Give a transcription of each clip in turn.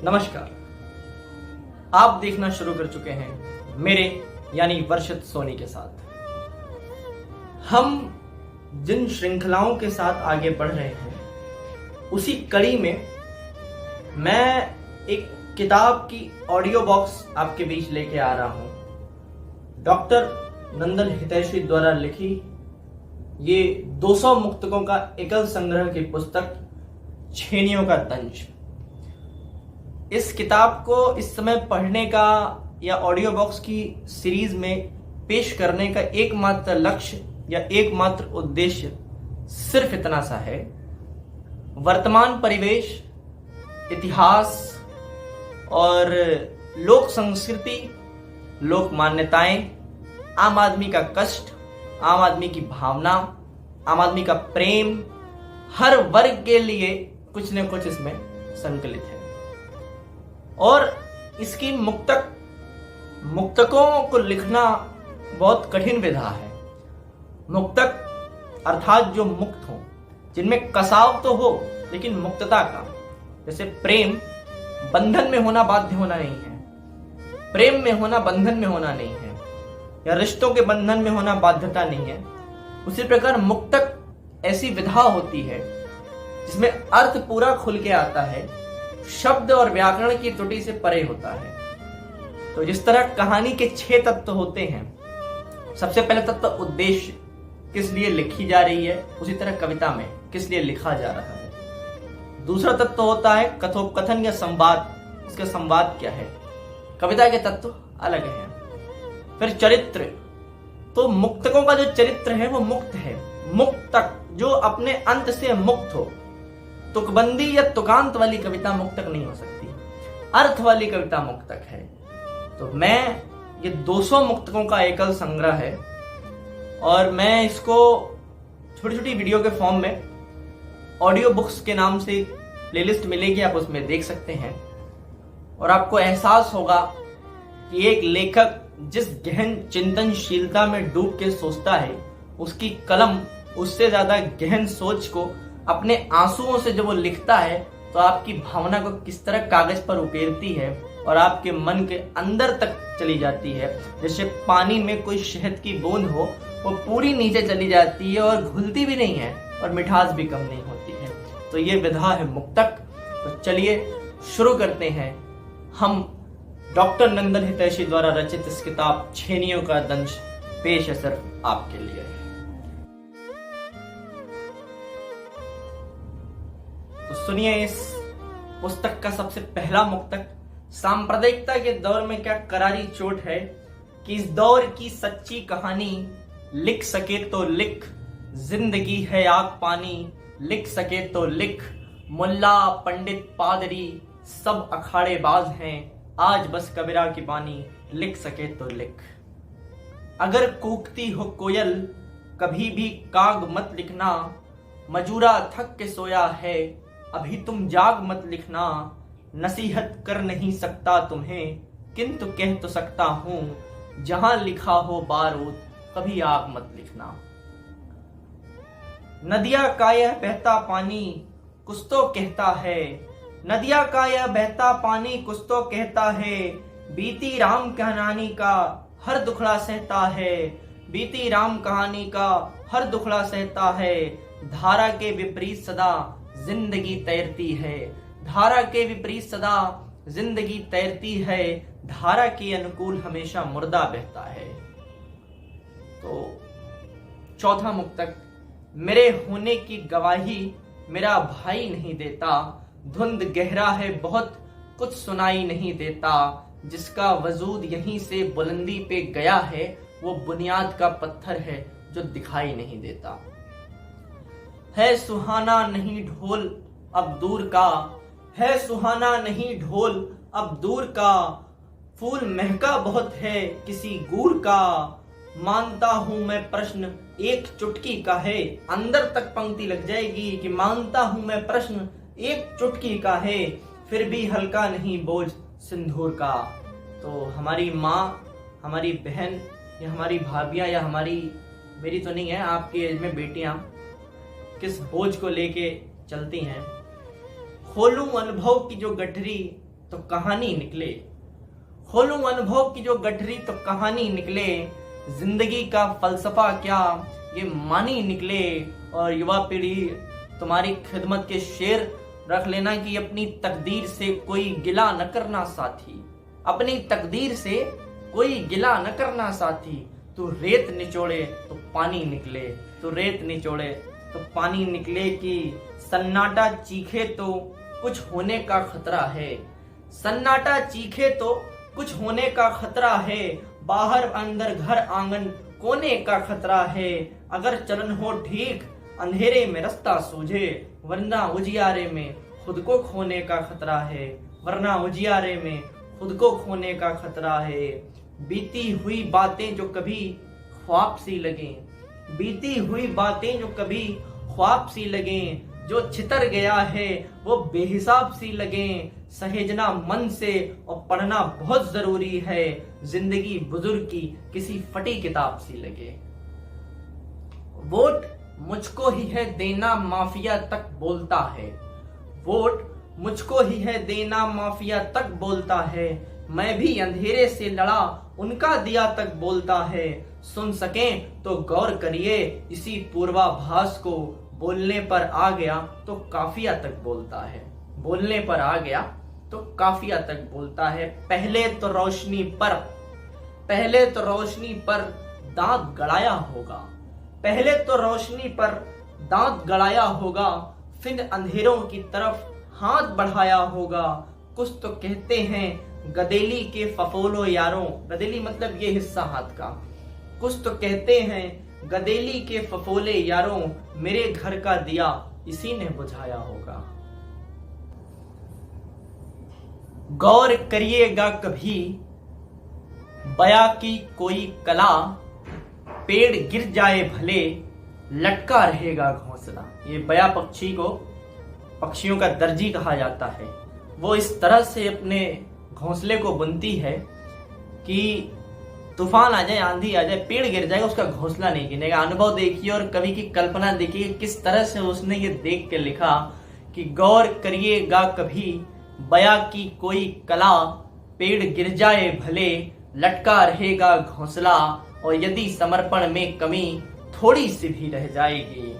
नमस्कार। आप देखना शुरू कर चुके हैं मेरे यानी वर्षित सोनी के साथ। हम जिन श्रृंखलाओं के साथ आगे बढ़ रहे हैं उसी कड़ी में मैं एक किताब की ऑडियो बॉक्स आपके बीच लेके आ रहा हूं। डॉक्टर नंदन हितैषी द्वारा लिखी ये 200 मुक्तकों का एकल संग्रह की पुस्तक छेनियों का दंश। इस किताब को इस समय पढ़ने का या ऑडियो बॉक्स की सीरीज में पेश करने का एकमात्र लक्ष्य या एकमात्र उद्देश्य सिर्फ इतना सा है। वर्तमान परिवेश, इतिहास और लोक संस्कृति, लोक मान्यताएं, आम आदमी का कष्ट, आम आदमी की भावना, आम आदमी का प्रेम, हर वर्ग के लिए कुछ न कुछ इसमें संकलित है। और इसकी मुक्तकों को लिखना बहुत कठिन विधा है। मुक्तक अर्थात जो मुक्त हो, जिनमें कसाव तो हो लेकिन मुक्तता का, जैसे प्रेम बंधन में होना बाध्य होना नहीं है, प्रेम में होना बंधन में होना नहीं है, या रिश्तों के बंधन में होना बाध्यता नहीं है। उसी प्रकार मुक्तक ऐसी विधा होती है जिसमें अर्थ पूरा खुल के आता है, शब्द और व्याकरण की त्रुटि से परे होता है। तो जिस तरह कहानी के 6 तत्व होते हैं, सबसे पहले तत्व उद्देश्य, किस लिए लिखी जा रही है, उसी तरह कविता में किस लिए लिखा जा रहा है। दूसरा तत्व होता है कथोपकथन या संवाद, इसका संवाद क्या है। कविता के तत्व अलग हैं। फिर चरित्र, तो मुक्तकों का जो चरित्र है वो मुक्त है। मुक्तक जो अपने अंत से मुक्त हो। तुकबंदी या तुकांत वाली कविता मुक्तक नहीं हो सकती, अर्थ वाली कविता मुक्तक है। तो मैं ये 200 मुक्तकों का एकल संग्रह है और मैं इसको छोटी छोटी वीडियो के फॉर्म में ऑडियो बुक्स के नाम से प्लेलिस्ट मिलेगी, आप उसमें देख सकते हैं। और आपको एहसास होगा कि एक लेखक जिस गहन चिंतनशीलता में डूब के सोचता है, उसकी कलम उससे ज्यादा गहन सोच को अपने आंसुओं से जब वो लिखता है तो आपकी भावना को किस तरह कागज पर उकेरती है और आपके मन के अंदर तक चली जाती है। जैसे पानी में कोई शहद की बूंद हो, वो पूरी नीचे चली जाती है और घुलती भी नहीं है और मिठास भी कम नहीं होती है। तो ये विधा है मुक्तक। तो चलिए शुरू करते हैं। हम डॉक्टर नंदन हितैषी द्वारा रचित इस किताब छेनियों का दंश पेश है सिर्फ आपके लिए। तो सुनिए इस पुस्तक का सबसे पहला मुक्तक। सांप्रदायिकता के दौर में क्या करारी चोट है कि इस दौर की सच्ची कहानी लिख सके तो लिख, जिंदगी है आग पानी, लिख सके तो लिख। मुल्ला पंडित पादरी सब अखाड़े बाज हैं, आज बस कबीरा की बानी, लिख सके तो लिख। अगर कूकती हो कोयल कभी भी काग मत लिखना, मजूरा थक के सोया है अभी तुम जाग मत लिखना। नसीहत कर नहीं सकता तुम्हें किंतु कह तो सकता हूं, जहां लिखा हो बारूद कभी आग मत लिखना। नदिया का यह बहता पानी कुछ तो कहता है, नदिया का यह बहता पानी कुछ तो कहता है। बीती राम कहानी का हर दुखड़ा सहता है, बीती राम कहानी का हर दुखड़ा सहता है। धारा के विपरीत सदा जिंदगी तैरती है, धारा के विपरीत सदा जिंदगी तैरती है। धारा के अनुकूल हमेशा मुर्दा बहता है। तो चौथा मुक्तक। मेरे होने की गवाही मेरा भाई नहीं देता, धुंध गहरा है बहुत कुछ सुनाई नहीं देता। जिसका वजूद यहीं से बुलंदी पे गया है, वो बुनियाद का पत्थर है जो दिखाई नहीं देता। है सुहाना नहीं ढोल अब दूर का, है सुहाना नहीं ढोल अब दूर का। फूल महका बहुत है किसी गूढ़ का, मानता हूं मैं प्रश्न एक चुटकी का है। अंदर तक पंक्ति लग जाएगी कि मानता हूं मैं प्रश्न एक चुटकी का है, फिर भी हल्का नहीं बोझ सिंदूर का। तो हमारी माँ, हमारी बहन या हमारी भाभियां या मेरी तो नहीं है, आपकी एज में बेटियां किस बोझ को लेके चलती हैं। खोलूं अनुभव की जो गठरी तो कहानी निकले। खोलूं अनुभव की जो गठरी तो कहानी निकले। जिंदगी का फलसफा क्या ये मानी निकले। और युवा पीढ़ी तुम्हारी खिदमत के शेर रख लेना कि अपनी तकदीर से कोई गिला न करना साथी, अपनी तकदीर से कोई गिला न करना साथी। तू रेत निचोड़े तो पानी निकले, तू रेत निचोड़े तो पानी निकले। कि सन्नाटा चीखे तो कुछ होने का खतरा है, सन्नाटा चीखे तो कुछ होने का खतरा है। बाहर अंदर घर आंगन कोने का खतरा है। अगर चलन हो ठीक अंधेरे में रास्ता सूझे, वरना उजियारे में खुद को खोने का खतरा है, वरना उजियारे में खुद को खोने का खतरा है। बीती हुई बातें जो कभी ख्वाब सी लगें, बीती हुई बातें जो कभी ख्वाब सी लगें। जो छितर गया है वो बेहिसाब सी लगें। सहेजना मन से और पढ़ना बहुत जरूरी है। जिंदगी बुजुर्ग की किसी फटी किताब सी लगे। वोट मुझको ही है देना माफिया तक बोलता है, वोट मुझको ही है देना माफिया तक बोलता है। मैं भी अंधेरे से लड़ा उनका दिया तक बोलता है। सुन सकें तो गौर करिए इसी पूर्वाभास को, बोलने पर आ गया तो काफिया तक बोलता है, बोलने पर आ गया तो काफिया तक बोलता है। पहले तो रोशनी पर, पहले तो रोशनी पर दांत गड़ाया होगा, पहले तो रोशनी पर दांत गड़ाया होगा। फिर अंधेरों की तरफ हाथ बढ़ाया होगा। कुछ तो कहते हैं गदेली के फफोलो यारों, गदेली मतलब ये हिस्सा हाथ का। कुछ तो कहते हैं गदेली के फफोले यारों, मेरे घर का दिया इसी ने बुझाया होगा। गौर करिएगा कभी बया की कोई कला, पेड़ गिर जाए भले लटका रहेगा घोंसला। ये बया पक्षी को पक्षियों का दर्जी कहा जाता है। वो इस तरह से अपने घोंसले को बुनती है कि तूफान आ जाए, आंधी आ जाए, पेड़ गिर जाए, उसका घोंसला नहीं गिरेगा। अनुभव देखिए और कवि की कल्पना देखिए किस तरह से उसने ये देख के लिखा कि गौर करिएगा कभी बया की कोई कला, पेड़ गिर जाए भले लटका रहेगा घोंसला। और यदि समर्पण में कमी थोड़ी सी भी रह जाएगी,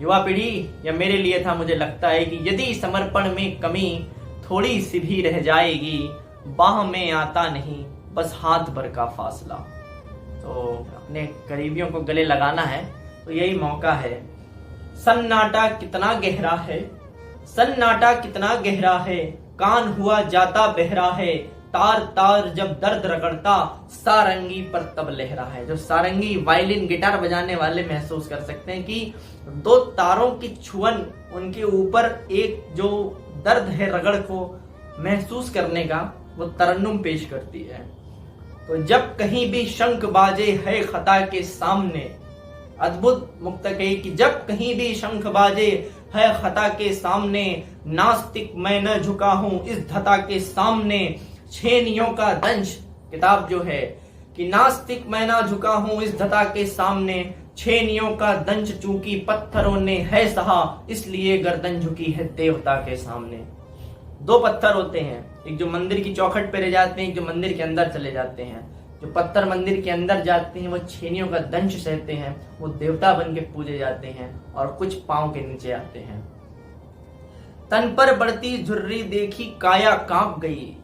युवा पीढ़ी या मेरे लिए था, मुझे लगता है कि यदि समर्पण में कमी थोड़ी सी भी रह जाएगी, बाह में आता नहीं बस हाथ भर का फासला। तो अपने करीबियों को गले लगाना है तो यही मौका है। सन्नाटा कितना गहरा है, सन्नाटा कितना गहरा है, कान हुआ जाता बहरा है। तार तार जब दर्द रगड़ता सारंगी पर तब लहरा है। जो सारंगी वायलिन गिटार बजाने वाले महसूस कर सकते हैं कि दो तारों की छुअन उनके ऊपर एक जो दर्द है रगड़ को महसूस करने का वो तरन्नुम पेश करती है। तो जब कहीं भी शंख बाजे है खता के सामने, अद्भुत मुक्तक कि जब कहीं भी शंख बाजे है खता के सामने, नास्तिक मैं न झुका हूं इस धता के सामने। छेनियों का दंश किताब जो है कि नास्तिक मैं ना झुका हूं इस धता के सामने, छेनियों का दंश चूंकि पत्थरों ने है सहा, इसलिए गर्दन झुकी है देवता के सामने। दो पत्थर होते हैं, एक जो मंदिर की चौखट पे रह जाते हैं, एक जो मंदिर के अंदर चले जाते हैं। जो पत्थर मंदिर के अंदर जाते हैं वो छेनियों का दंश सहते हैं, वो देवता बन के पूजे जाते हैं और कुछ पांव के नीचे आते हैं। तन पर बढ़ती झुर्री देखी काया कांप गई,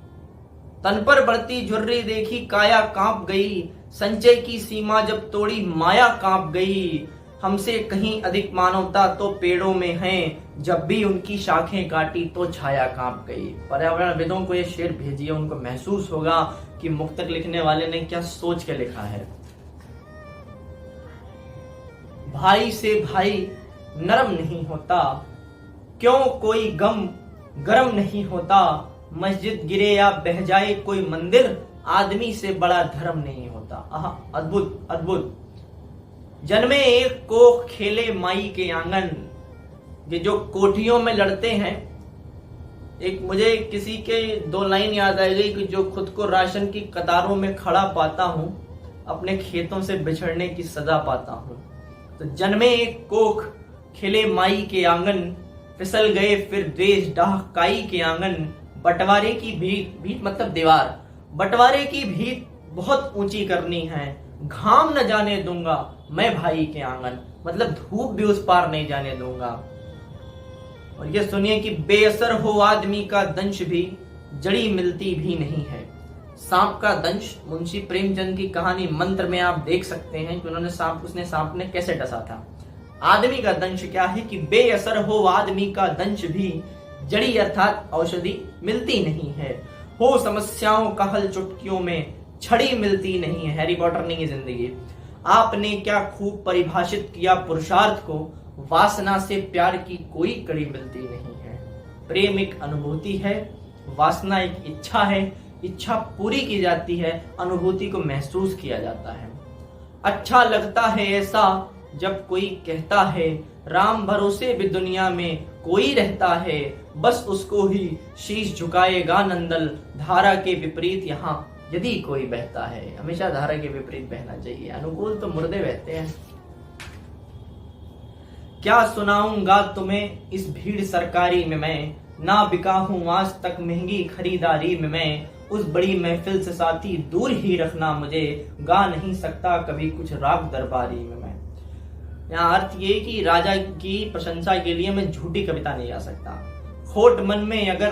तन पर बढ़ती झुर्री देखी काया कांप गई। संचय की सीमा जब तोड़ी माया कांप गई। हमसे कहीं अधिक मानवता तो पेड़ों में है, जब भी उनकी शाखें काटी तो छाया कांप गई। पर्यावरणविदों को ये शेर भेजिए, उनको महसूस होगा कि मुक्तक लिखने वाले ने क्या सोच के लिखा है। भाई से भाई नरम नहीं होता, क्यों कोई गम गरम नहीं होता। मस्जिद गिरे या बह जाए कोई मंदिर, आदमी से बड़ा धर्म नहीं होता। आहा, अद्भुत अद्भुत। जन्मे एक कोख खेले माई के आंगन। ये जो कोठियों में लड़ते हैं, एक मुझे किसी के दो लाइन याद आ गई कि जो खुद को राशन की कतारों में खड़ा पाता हूं, अपने खेतों से बिछड़ने की सजा पाता हूं। तो जन्मे एक कोख खेले माई के आंगन, फिसल गए फिर देश डाह काई के आंगन। बंटवारे की भीत मतलब दीवार, बंटवारे की भीत बहुत ऊंची करनी है, घाम न जाने दूंगा मैं भाई के आंगन, मतलब धूप भी उस पार नहीं जाने दूंगा। और ये सुनिए कि बेअसर हो आदमी का दंश भी, जड़ी मिलती भी नहीं है। सांप का दंश, मुंशी प्रेमचंद की कहानी मंत्र में आप देख सकते हैं कि उसने सांप ने कैसे डसा था। आदमी का दंश क्या है कि बेअसर हो आदमी का दंश भी, जड़ी अर्थात औषधि मिलती नहीं है। हो समस्याओं का हल चुटकियों में, छड़ी मिलती नहीं है। हैरी पॉटर नहीं है जिंदगी। आपने क्या खूब परिभाषित किया पुरुषार्थ को, वासना से प्यार की कोई कड़ी मिलती नहीं है। प्रेम एक अनुभूति है, वासना एक इच्छा है, इच्छा पूरी की जाती है, अनुभूति को महसूस किया जाता है। अच्छा लगता है ऐसा जब कोई कहता है, राम भरोसे भी दुनिया में कोई रहता है, बस उसको ही शीश झुकाएगा नंदल, धारा के विपरीत यहाँ यदि कोई बहता है। हमेशा धारा के विपरीत बहना चाहिए, अनुकूल तो मुर्दे बहते हैं। क्या सुनाऊंगा तुम्हें इस भीड़ सरकारी में मैं, ना बिका हूं आज तक महंगी खरीदारी में मैं, उस बड़ी महफिल से साथी दूर ही रखना मुझे, गा नहीं सकता कभी कुछ राग दरबारी में मैं। यहाँ अर्थ ये कि राजा की प्रशंसा के लिए मैं झूठी कविता नहीं गा सकता। खोट मन में अगर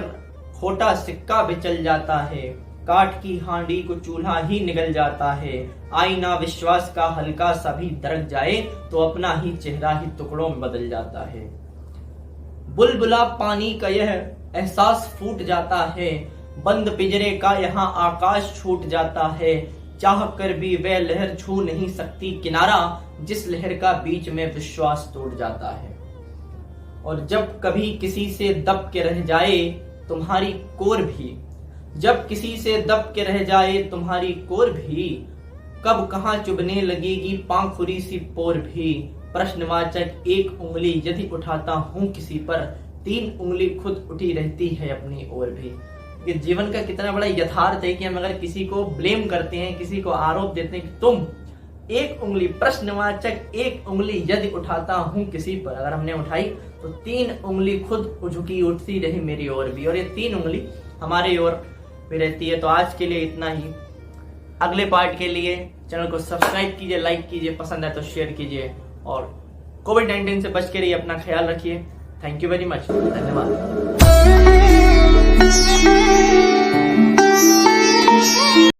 खोटा सिक्का भी चल जाता है, काठ की हांडी को चूल्हा ही निगल जाता है, आईना विश्वास का हल्का सा भी दरक जाए तो अपना ही चेहरा ही टुकड़ों में बदल जाता है। बुलबुला पानी का यह एहसास फूट जाता है, बंद पिंजरे का यहाँ आकाश छूट जाता है, चाह कर भी वह लहर छू नहीं सकती किनारा, जिस लहर का बीच में विश्वास टूट जाता है। और जब कभी किसी से दब के रह जाए तुम्हारी कोर भी, जब किसी से दब के रह जाए तुम्हारी कोर भी, कब कहां चुभने लगेगी पांखुरी सी पोर भी, प्रश्नवाचक एक उंगली यदि उठाता हूं किसी पर, तीन उंगली खुद उठी रहती है अपनी ओर भी। ये जीवन का कितना बड़ा यथार्थ है कि हम अगर किसी को ब्लेम करते हैं, किसी को आरोप देते हैं कि तुम, एक उंगली, प्रश्नवाचक एक उंगली यदि उठाता हूं किसी पर, अगर हमने उठाई तो तीन उंगली खुद झुकी उठती रही मेरी ओर भी, और ये तीन उंगली हमारे ओर भी रहती है। तो आज के लिए इतना ही। अगले पार्ट के लिए चैनल को सब्सक्राइब कीजिए, लाइक कीजिए, पसंद है तो शेयर कीजिए, और कोविड-19 से बच के रहिए, अपना ख्याल रखिए। थैंक यू वेरी मच, धन्यवाद।